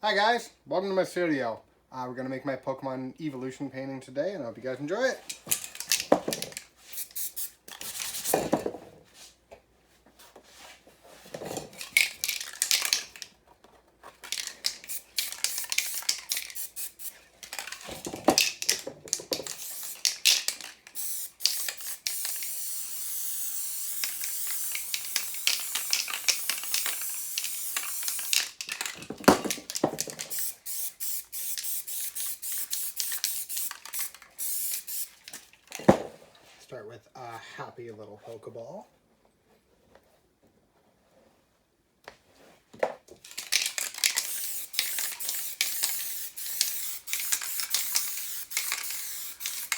Hi guys, welcome to my studio. We're going to make my Pokemon Eeveelution painting today, and I hope you guys enjoy it. Start with a happy little Pokeball.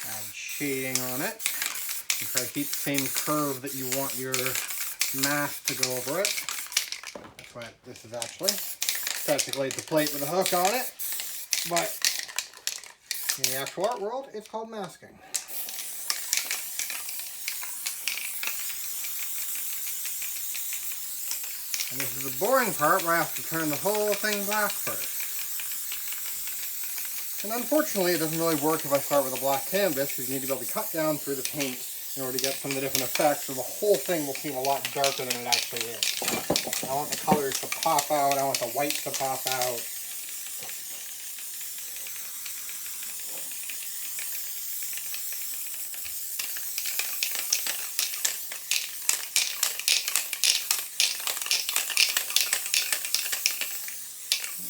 Add shading on it. And try to keep the same curve that you want your mask to go over it. That's what this is actually. Technically it's a plate with a hook on it, but in the actual art world, it's called masking. And this is the boring part where I have to turn the whole thing black first. And unfortunately, it doesn't really work if I start with a black canvas, because you need to be able to cut down through the paint in order to get some of the different effects, so the whole thing will seem a lot darker than it actually is. I want the colors to pop out, I want the whites to pop out.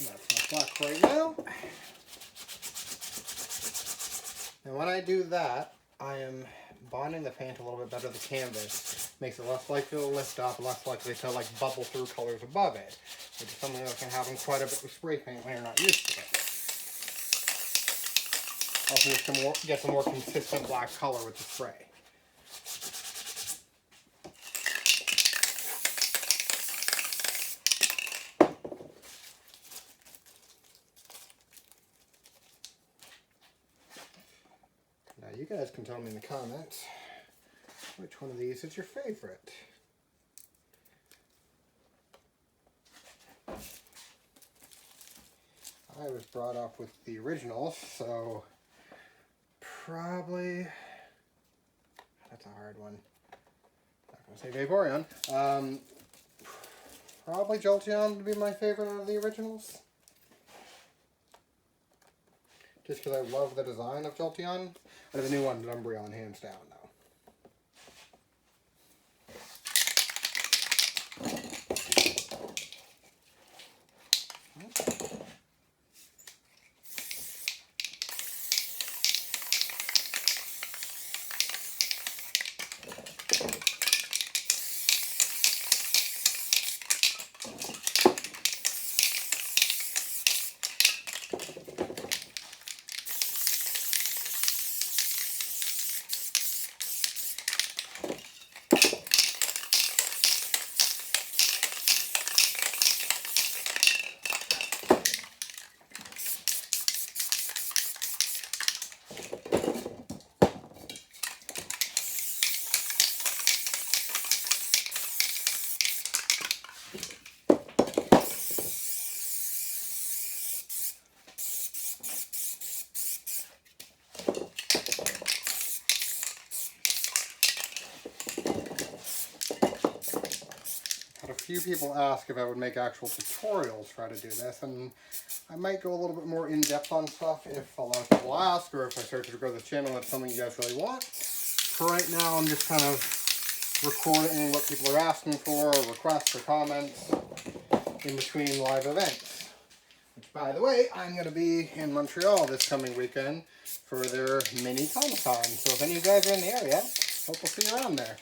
That's not black right now. And when I do that, I am bonding the paint a little bit better to the canvas. Makes it less likely to lift up, less likely to like bubble through colors above it, which is something that can happen quite a bit with spray paint when you're not used to it. Also just gets a more consistent black color with the spray. Now you guys can tell me in the comments which one of these is your favorite. I was brought up with the originals, so probably, that's a hard one. Not going to say Vaporeon. Probably Jolteon would be my favorite out of the originals. Just because I love the design of Jolteon. Out of the new one, Umbreon, hands down, though. A few people ask if I would make actual tutorials for how to do this, and I might go a little bit more in-depth on stuff if a lot of people ask, or if I start to grow the channel, that's something you guys really want. For right now, I'm just kind of recording what people are asking for, or requests or comments in between live events. Which, by the way, I'm going to be in Montreal this coming weekend for their mini Comic-Con, so if any of you guys are in the area, hope we'll see you around there.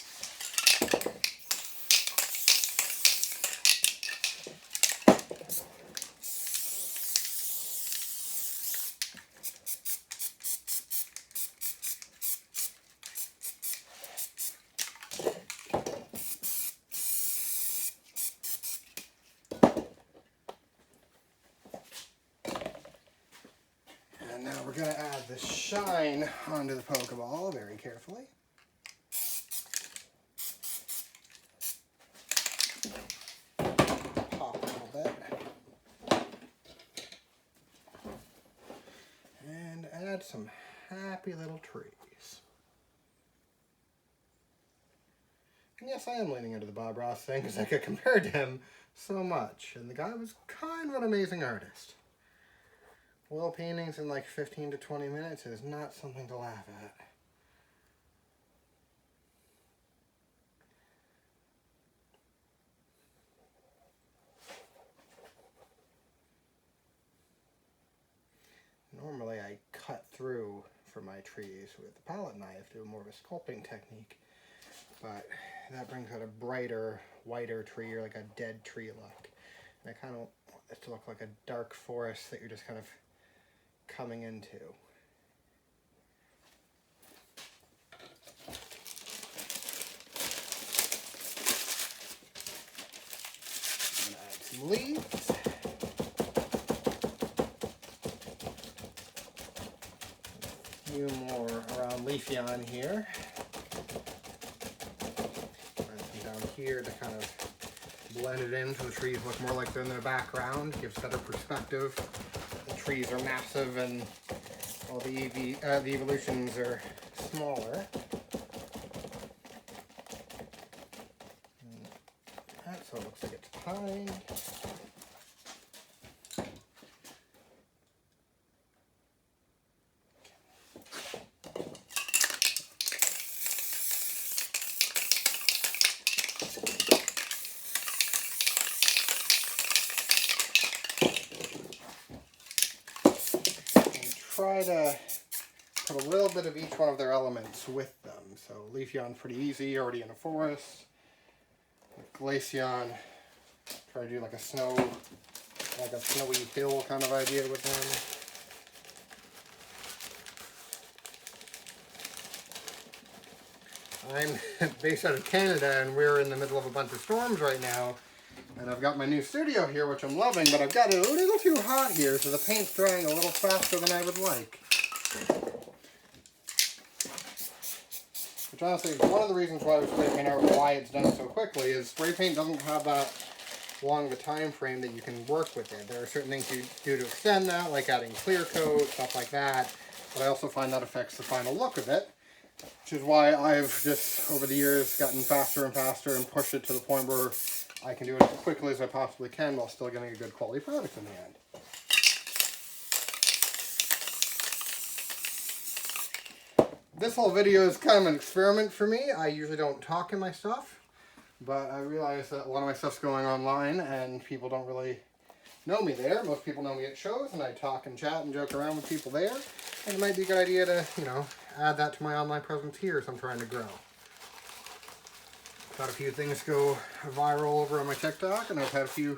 And now we're going to add the shine onto the Pokeball very carefully. Pop a little bit. get some happy little trees. And yes, I am leaning into the Bob Ross thing because I get compared to him so much. And the guy was kind of an amazing artist. Oil paintings in like 15 to 20 minutes is not something to laugh at. Normally I cut through for my trees with a palette knife, do more of a sculpting technique, but that brings out a brighter, whiter tree, or like a dead tree look. And I kind of want it to look like a dark forest that you're just kind of coming into. I'm gonna add some leaves. A few more around Eeveelutions here. And some down here to kind of blend it in so the trees look more like they're in the background, gives better perspective. The trees are massive and all the Eeveelutions are smaller. So it looks like it's pine. Try to put a little bit of each one of their elements with them. So Eeveelutions pretty easy, already in a forest. Glaceon, try to do like a snowy hill kind of idea with them. I'm based out of Canada and we're in the middle of a bunch of storms right now. And I've got my new studio here, which I'm loving, but I've got it a little too hot here, so the paint's drying a little faster than I would like. Which honestly is one of the reasons why I was spray paint out, why it's done so quickly, is spray paint doesn't have that long of a time frame that you can work with it. There are certain things you do to extend that, like adding clear coat, stuff like that, but I also find that affects the final look of it, which is why I've just, over the years, gotten faster and faster and pushed it to the point where I can do it as quickly as I possibly can while still getting a good quality product in the end. This whole video is kind of an experiment for me. I usually don't talk in my stuff, but I realize that a lot of my stuff's going online and people don't really know me there. Most people know me at shows and I talk and chat and joke around with people there. And it might be a good idea to, add that to my online presence here as I'm trying to grow. Got a few things go viral over on my TikTok, and I've had a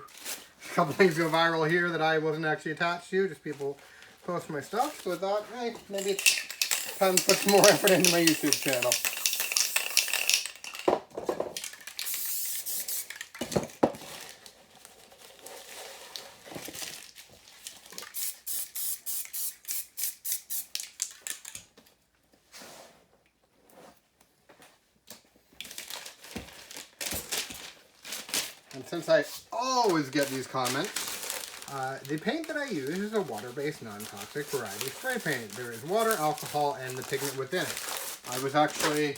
couple things go viral here that I wasn't actually attached to, just people post my stuff. So I thought, hey, maybe it's time to put some more effort into my YouTube channel. And since I always get these comments, the paint that I use is a water-based, non-toxic variety spray paint. There is water, alcohol, and the pigment within it. I was actually a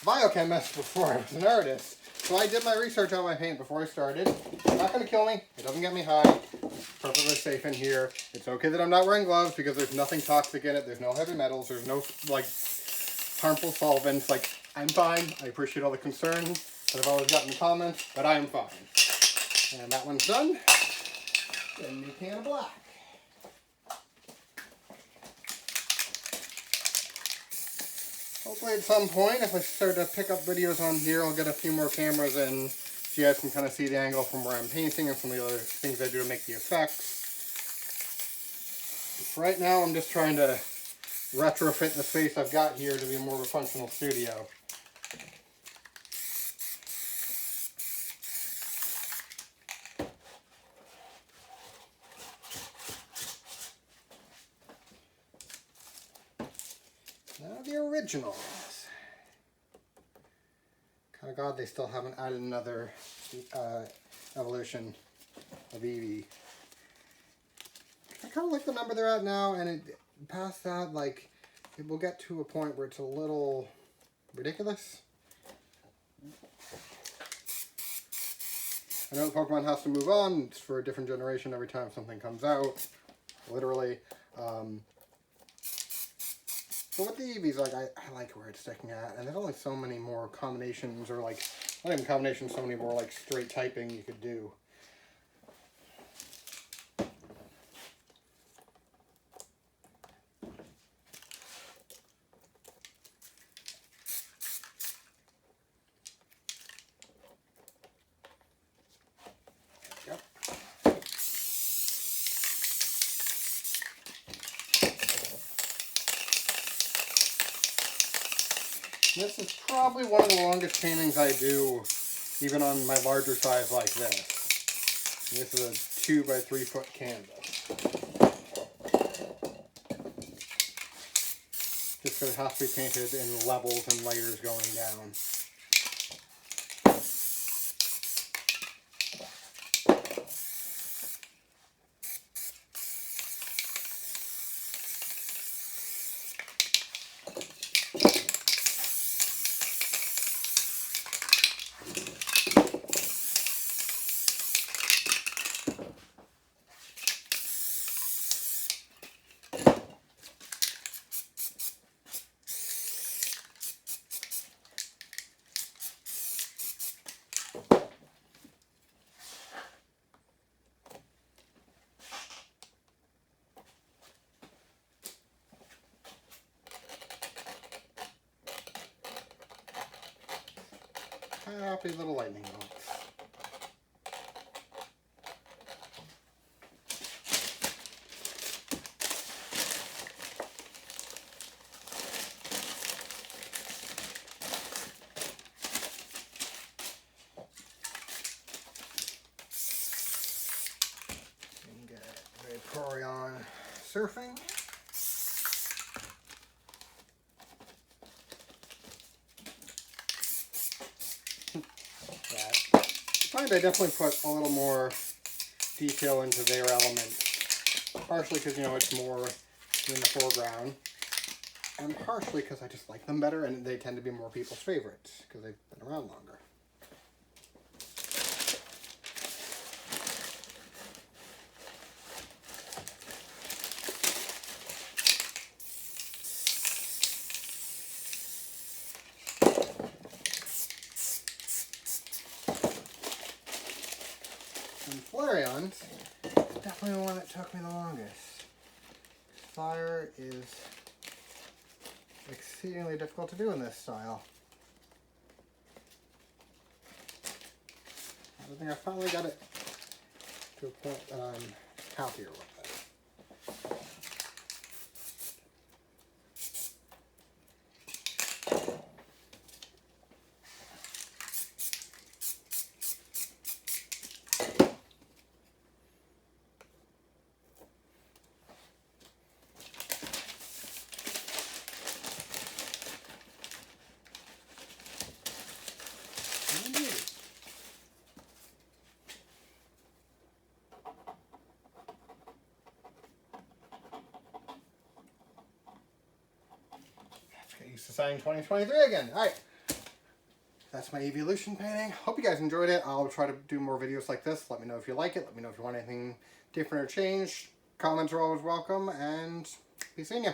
biochemist before I was an artist, so I did my research on my paint before I started. It's not going to kill me. It doesn't get me high. It's perfectly safe in here. It's okay that I'm not wearing gloves because there's nothing toxic in it. There's no heavy metals. There's no, harmful solvents. I'm fine. I appreciate all the concern that I've always gotten in the comments, but I am fine. And that one's done. Then new can of black. Hopefully at some point, if I start to pick up videos on here, I'll get a few more cameras in so you guys can kind of see the angle from where I'm painting and some of the other things I do to make the effects. But right now, I'm just trying to retrofit the space I've got here to be more of a functional studio. Now the originals. Kind of glad they still haven't added another evolution of Eevee. I kind of like the number they're at now, and past that, like, it will get to a point where it's a little ridiculous. I know the Pokemon has to move on. It's for a different generation every time something comes out, literally. But with the Eevees, like, I like where it's sticking at, and there's only so many more combinations, or like, not even combinations, so many more like straight typing you could do. This is probably one of the longest paintings I do, even on my larger size like this. This is a 2 by 3 foot canvas. Just because it has to be painted in levels and layers going down. Happy little lightning bolts. And get Vaporeon surfing. I definitely put a little more detail into their element, partially because, you know, it's more in the foreground, and partially because I just like them better and they tend to be more people's favorites because they've been around longer. And Flareon's definitely the one that took me the longest. Fire is exceedingly difficult to do in this style. I think I finally got it to a point that I'm happier with it. Used to signing 2023 again. Alright. That's my Eeveelution painting. Hope you guys enjoyed it. I'll try to do more videos like this. Let me know if you like it. Let me know if you want anything different or changed. Comments are always welcome, and be seeing you.